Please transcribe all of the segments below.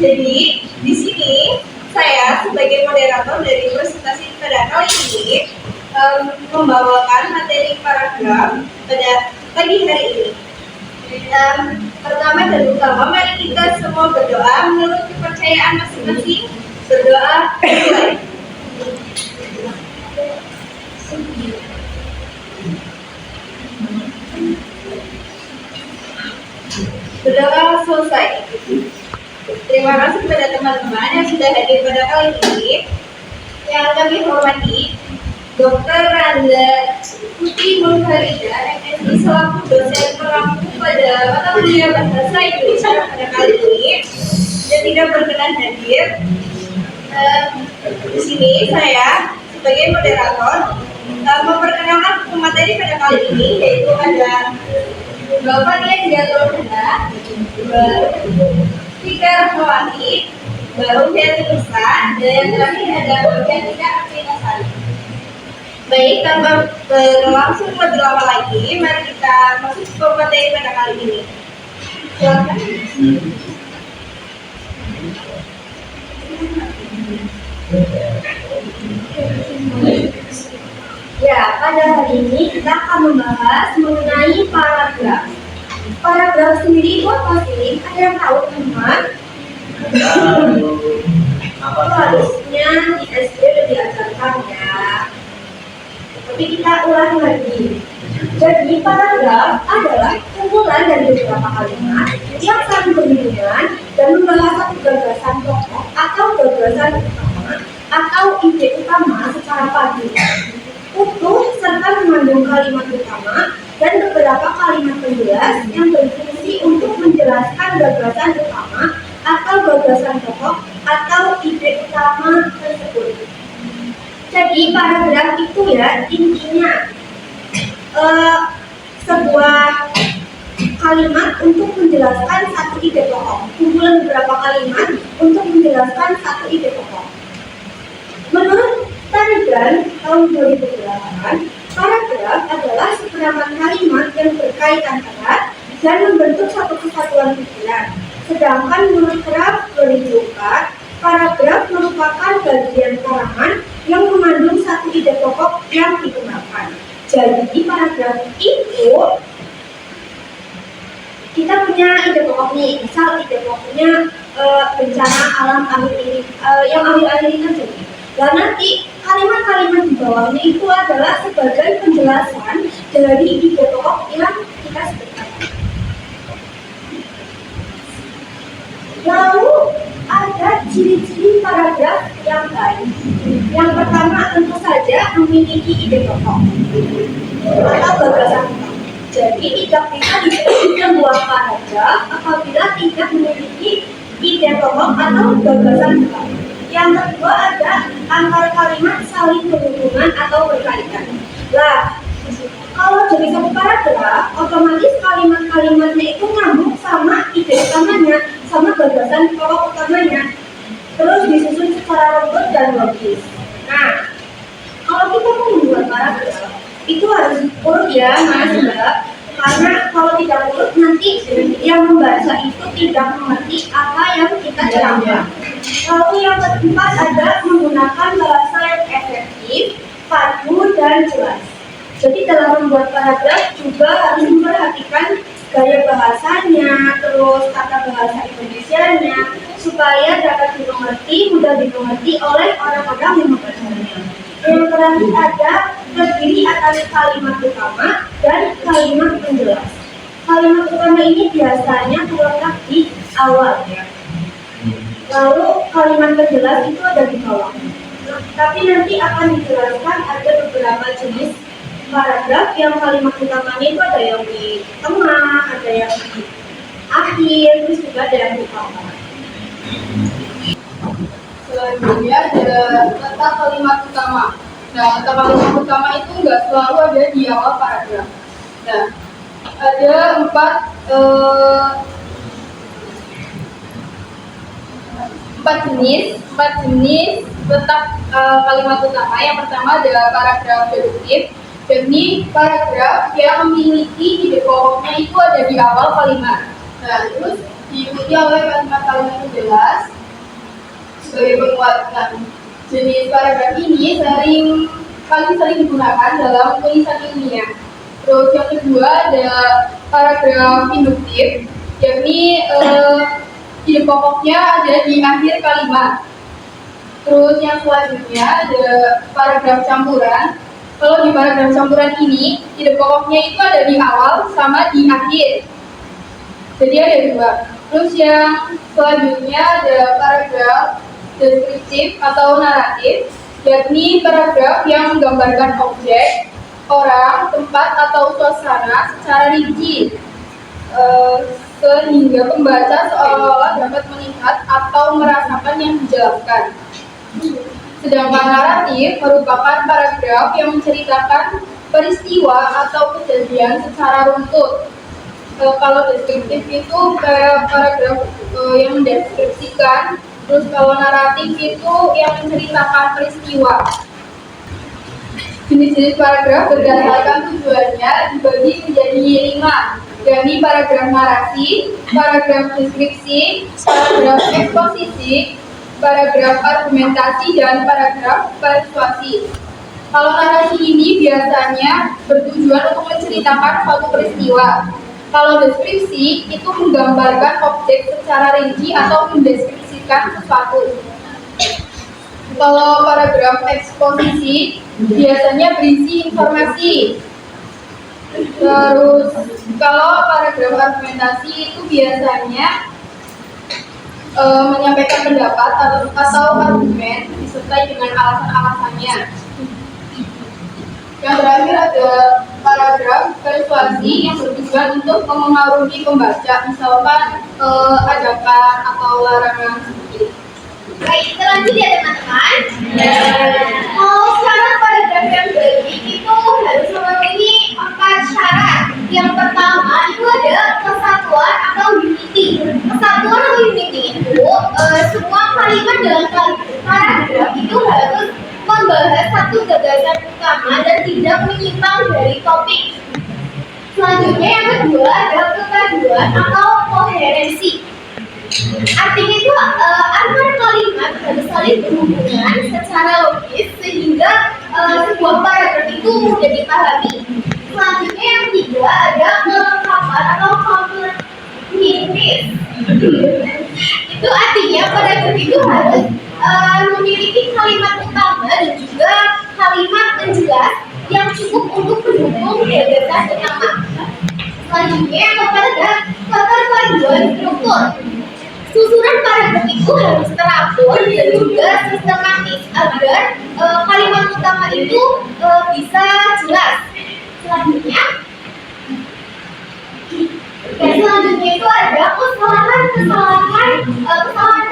Jadi di sini saya sebagai moderator dari presentasi pada kali ini membawakan materi paragraf pada pagi hari ini. Pertama dan utama, mari kita semua berdoa menurut kepercayaan masing-masing. Berdoa mulai. Berdoa selesai. Terima kasih kepada teman-teman yang sudah hadir pada kali ini. Yang kami hormati Dr. Randa Putri Mulfarida, MSI, selaku dosen perampu pada mata kuliah Bahasa Indonesia pada kali ini dan tidak berkenan hadir. Di sini saya sebagai moderator memperkenalkan pemateri pada kali ini, yaitu ada Bapak Dian Gatotana, Tika Rahmawati, Mbak Ujian Tulisan, dan yang terakhir ada Mbak Tika Arvinasari. Baik, tanpa berlangsung lebih lama lagi, mari kita masuk ke materi pada kali ini. Silakan. Ya, pada hari ini kita akan membahas mengenai paragraf. Paragraf sendiri itu apa sih? Ada yang tahu, teman? Harusnya di SD udah diajarkan ya. Tapi kita ulang lagi. Jadi paragraf adalah kumpulan dari beberapa kalimat yang saling berhubungan dan membahas satu gagasan pokok atau gagasan utama atau ide utama secara padu, utuh serta mengandung kalimat utama dan beberapa kalimat penjelas yang berfungsi untuk menjelaskan gagasan utama atau gagasan pokok atau ide utama tersebut. Jadi paragraf itu ya intinya sebuah kalimat untuk menjelaskan satu ide pokok, kumpulan beberapa kalimat untuk menjelaskan satu ide pokok. Menurut Tarigan tahun 2008, paragraf adalah seperamah kalimat yang berkaitan erat dan membentuk satu kesatuan pikiran. Sedangkan menurut Kraft 2004, paragraf merupakan bagian karangan yang mengandung satu ide pokok yang dikembangkan. Jadi paragraf itu kita punya ide pokok nih, misal ide pokoknya bencana alam akhir ini, yang akhir-akhir ini terjadi. Dan nanti kalimat-kalimat di bawahnya itu adalah sebagai penjelasan dari ide pokok yang kita sebutkan. Lalu ada ciri-ciri paragraf yang baik. Yang pertama tentu saja memiliki ide pokok atau gagasan utama. Jadi tidak bisa disebut sebuah paragraf apabila tidak memiliki ide pokok atau gagasan utama. Yang kedua ada antar kalimat saling berhubungan atau berkaitan. Lah, kalau jadi satu paragraf, otomatis kalimat-kalimatnya itu nyambung sama ide utamanya, sama gagasan pokok utamanya, terus disusun secara runut dan logis. Nah, kalau kita mau membuat paragraf, itu harus urut ya, Mas Mbak. Karena kalau tidak urut, nanti yang membaca itu tidak mengerti apa yang kita terangkan. Lalu yang keempat ada menggunakan bahasa yang efektif, padu, dan jelas. Jadi dalam membuat paragraf juga harus memperhatikan gaya bahasanya, terus tata bahasa Indonesianya, supaya dapat dimengerti, mudah dimengerti oleh orang-orang yang membacanya. Yang terakhir ada terdiri atas kalimat utama dan kalimat penjelas. Kalimat utama ini biasanya terletak di awal ya. Lalu kalimat penjelas itu ada di bawah. Tapi nanti akan dijelaskan ada beberapa jenis paragraf yang kalimat utamanya itu ada yang di tengah, ada yang di akhir, terus juga ada yang di awal. Selanjutnya ada letak kalimat utama. Nah, letak kalimat utama itu nggak selalu ada di awal paragraf. Nah, ada empat jenis letak kalimat utama. Yang pertama adalah paragraf deduktif. Jadi paragraf yang memiliki ide pokoknya itu ada di awal kalimat. Nah, terus diikuti oleh kalimat-kalimat penjelas sebagai penguat. Nah, jenis paragraf ini paling sering digunakan dalam tulisan ilmiah. Terus yang kedua ada paragraf induktif, yakni ide pokoknya ada di akhir kalimat. Terus yang selanjutnya ada paragraf campuran. Kalau di paragraf campuran ini, ide pokoknya itu ada di awal sama di akhir. Jadi ada dua. Terus yang selanjutnya ada paragraf deskriptif atau naratif, yakni paragraf yang menggambarkan objek, orang, tempat, atau suasana secara rinci, sehingga pembaca seolah-olah dapat melihat atau merasakan yang dijelaskan. Sedangkan naratif merupakan paragraf yang menceritakan peristiwa atau kejadian secara runtut. Kalau deskriptif itu kayak paragraf yang mendeskripsikan, terus kalau naratif itu yang menceritakan peristiwa. Jenis-jenis paragraf berdasarkan tujuannya dibagi menjadi 5, yakni paragraf narasi, paragraf deskripsi, paragraf eksposisi, paragraf argumentasi, dan paragraf persuasi. Kalau narasi ini biasanya bertujuan untuk menceritakan suatu peristiwa. Kalau deskripsi itu menggambarkan objek secara rinci atau mendeskripsikan sesuatu. Kalau paragraf eksposisi biasanya berisi informasi. Terus kalau paragraf argumentasi itu biasanya menyampaikan pendapat atau argumen disertai dengan alasan-alasannya. Yang terakhir ada paragraf persuasi yang bertujuan untuk memengaruhi pembaca, misalkan ajakan atau larangan seperti itu. Baik, kita lanjut ya teman-teman. Syarat paragraf yang baik itu harus memenuhi 4 syarat. Yang pertama itu ada kesatuan atau unity. Kesatuan atau unity itu semua kalimat dalam paragraf itu harus membahas satu gagasan utama dan tidak menyimpang dari topik. Selanjutnya yang kedua ada kepaduan atau koherensi. Artinya itu antar kalimat harus saling berhubungan secara logis sehingga sebuah paragraf itu mudah dipahami. Selanjutnya yang ketiga ada kelengkapan atau completeness. Itu artinya paragraf itu harus memiliki kalimat utama dan juga kalimat penjelas yang cukup untuk mendukung gagasan utama. Selanjutnya yang keterpaduan struktur. Susunan paragraf itu harus teratur dan juga sistematis agar kalimat utama itu bisa jelas. Selanjutnya itu ada kesalahan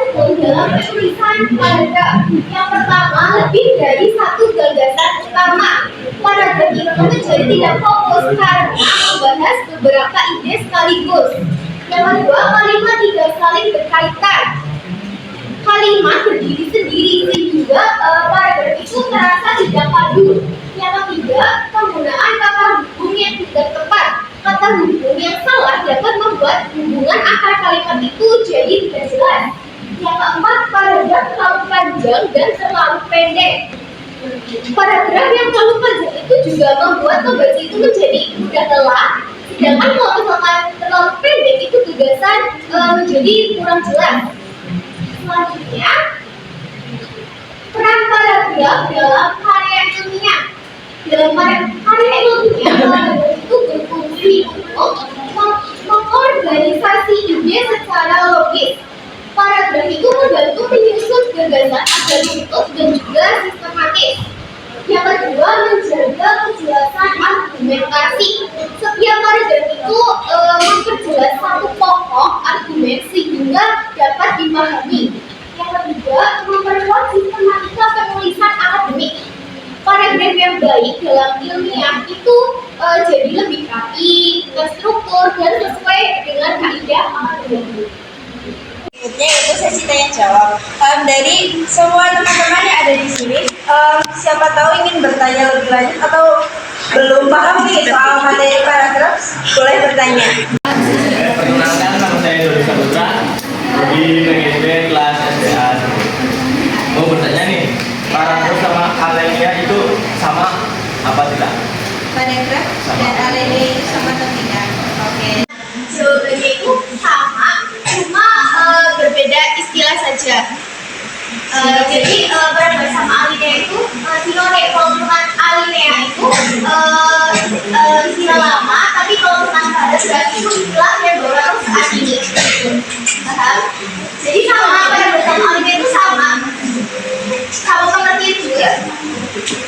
hukum dalam penulisan paragraf. Yang pertama, lebih dari satu gagasan utama. Paragraf itu menjadi tidak fokus karena membahas beberapa ide sekaligus. Yang kedua, kalimat tidak saling berkaitan. Kalimat berdiri sendiri sehingga paragraf itu terasa tidak padu. Yang ketiga, penggunaan kata hubung yang tidak tepat. Kata hubung yang salah dapat membuat hubungan akar kalimat itu jadi tidak jelas. Yang keempat, paragraf terlalu panjang dan terlalu pendek. Paragraf yang terlalu panjang itu juga membuat pembaca itu menjadi mudah lelah. Sedangkan kalau misalkan terlalu pendek itu gagasan menjadi kurang jelas. Selanjutnya, peran paragraf dalam karya ilmiah. Dalam karya ilmiah, paragraf itu berfungsi untuk mengorganisasi ide secara logis. Paragraf itu membantu menyusun gagasan agar utuh dan juga sistematis. Yang kedua, menjaga kejelasan argumentasi. Setiap paragraf itu memperjelas satu pokok argumen sehingga dapat dipahami. Yang ketiga, memperkuat sistematika penulisan akademik. Paragraf yang baik dalam ilmiah itu jadi lebih rapi, terstruktur, dan sesuai dengan kaidah akademik. Berikutnya yaitu sesi tanya jawab. Dari semua teman-teman yang ada di sini, siapa tahu ingin bertanya lebih lanjut atau belum paham nih soal materi paragraf, boleh bertanya. Perkenalkan, nama saya Dodi Saputra di PGSD kelas SDA. saja. Jadi berada sama alinea itu sinone. Kalau bukan alinea itu istilah lama, tapi kalau bukan paragraf itu istilah yang baru saat ini. Paham? Jadi sama berada sama alinea itu sama pengertian juga.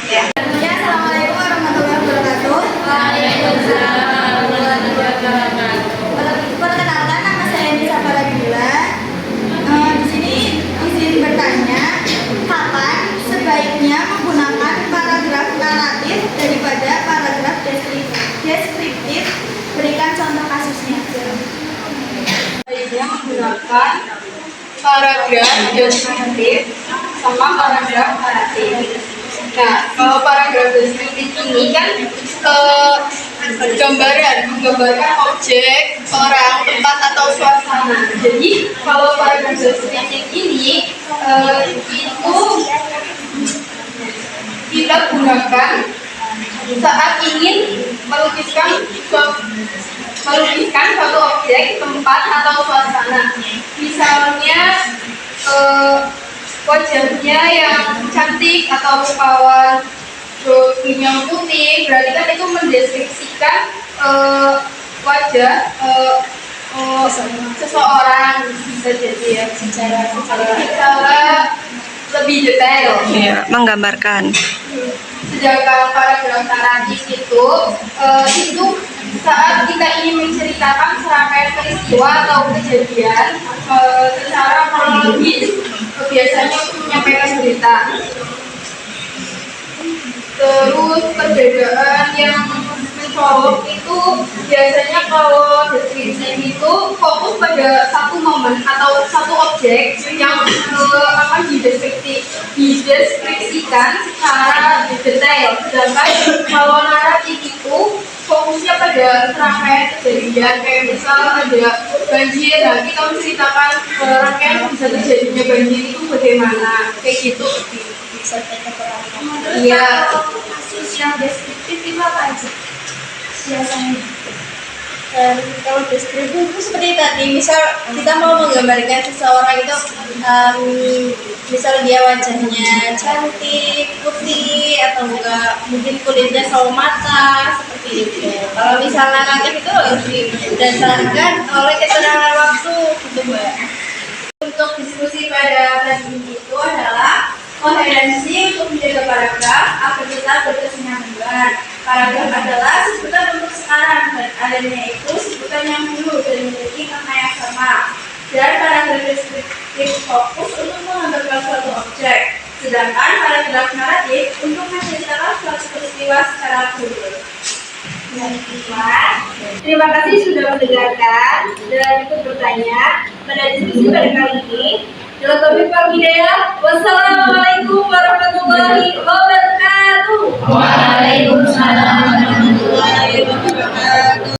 Ya. Assalamualaikum warahmatullahi wabarakatuh. Waalaikumsalam warahmatullahi wabarakatuh. Perkenalkan, nama saya Nisa Faragila. Di sini izin bertanya, kapan sebaiknya menggunakan paragraf naratif daripada paragraf deskriptif? Berikan contoh kasusnya. Sebaiknya menggunakan paragraf deskriptif sama paragraf naratif. Nah, kalau paragraf deskriptif ini kan menggambarkan objek, orang, tempat atau suasana. Jadi kalau paragraf deskriptif ini itu kita gunakan saat ingin melukiskan suatu objek, tempat atau suasana. Misalnya wajahnya yang cantik atau rupawan, terus yang putih, berarti kan itu mendeskripsikan wajah seseorang, bisa jadi ya secara lebih detail. Ya, menggambarkan. Sedangkan paragraf naratif itu saat kita ingin menceritakan serangkaian peristiwa atau kejadian secara kronologis, biasanya untuk menyampaikan berita. Terus perbedaan yang mencolok itu biasanya kalau deskripsi itu fokus pada satu momen atau satu objek yang akan dideskripsikan secara detail. Sedangkan kalau naratif itu fokusnya pada serangkaian kejadian, kayak misal ada banjir, nah kita menceritakan rangkaian bisa terjadinya banjir itu bagaimana, kayak gitu. Iya. Kasus yang deskriptif itu apa aja? Biasanya. Kalau deskriptif itu seperti tadi, misal kita mau menggambarkan seseorang itu, misal dia wajahnya cantik, putih, atau enggak mungkin kulitnya sawo mata, seperti itu. Kalau misalnya naratif itu harus didasarkan oleh keterangan waktu, gitu Mbak. Untuk diskusi pada pagi ini itu adalah koherensi untuk menjaga paragraf agar kita berkesinambungan. Paragraf adalah sebutan untuk sekarang dan adanya itu sebutan yang dulu dan memiliki makna yang sama. Dan paragraf deskriptif fokus untuk menggambarkan suatu objek, sedangkan paragraf naratif untuk menceritakan suatu peristiwa secara global. Terima kasih sudah mendengarkan dan ikut bertanya pada diskusi pada kali ini. Wassalamualaikum warahmatullahi wabarakatuh. Waalaikumsalam.